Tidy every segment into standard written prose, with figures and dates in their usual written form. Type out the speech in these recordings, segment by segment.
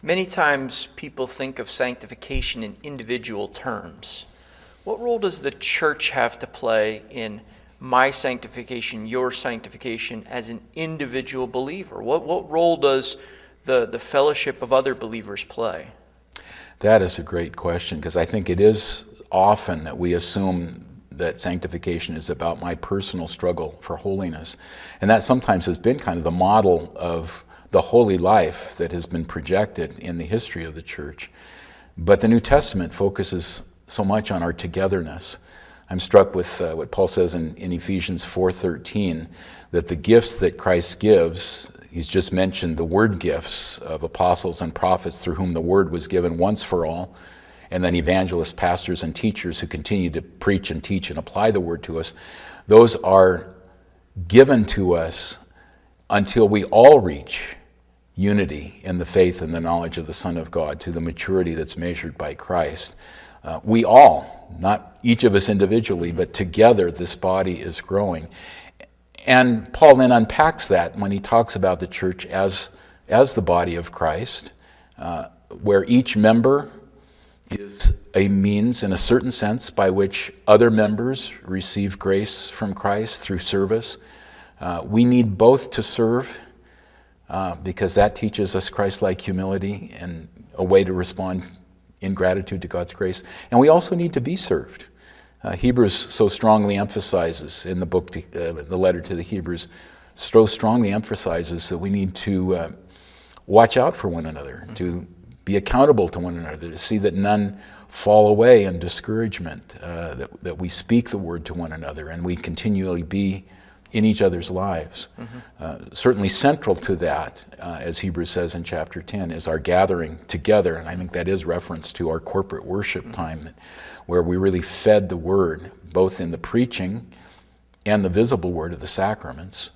Many times people think of sanctification in individual terms. What role does the church have to play in my sanctification, your sanctification as an individual believer? What role does the fellowship of other believers play? That is a great question, because I think it is often that we assume that sanctification is about my personal struggle for holiness. And that sometimes has been kind of the model of the holy life that has been projected in the history of the church. But the New Testament focuses so much on our togetherness. I'm struck with what Paul says in Ephesians 4:13, that the gifts that Christ gives, he's just mentioned the word gifts of apostles and prophets through whom the word was given once for all, and then evangelists, pastors, and teachers who continue to preach and teach and apply the word to us. Those are given to us until we all reach unity in the faith and the knowledge of the Son of God, to the maturity that's measured by Christ. We all, not each of us individually, but together this body is growing. And Paul then unpacks that when he talks about the church as the body of Christ, where each member is a means, in a certain sense, by which other members receive grace from Christ through service. We need both to serve, because that teaches us Christ-like humility and a way to respond in gratitude to God's grace. And we also need to be served. Hebrews so strongly emphasizes in the book, the letter to the Hebrews, so strongly emphasizes that we need to watch out for one another, to be accountable to one another, to see that none fall away in discouragement, that we speak the word to one another and we continually be in each other's lives. Certainly central to that, as Hebrews says in chapter 10, is our gathering together, and I think that is reference to our corporate worship time, where we really fed the word, both in the preaching and the visible word of the sacraments.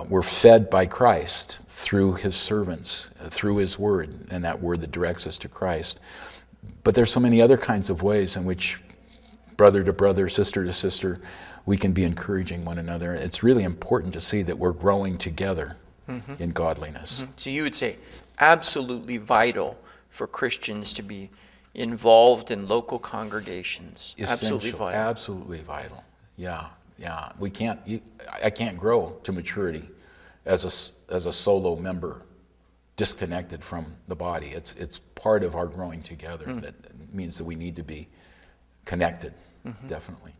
We're fed by Christ through his servants, through his word, and that word that directs us to Christ. But there's so many other kinds of ways in which brother to brother, sister to sister, we can be encouraging one another. It's really important to see that we're growing together in godliness. So you would say absolutely vital for Christians to be involved in local congregations. Essential, Absolutely vital. absolutely vital. Yeah. I can't grow to maturity as a solo member, disconnected from the body. It's part of our growing together. That means that we need to be connected, definitely.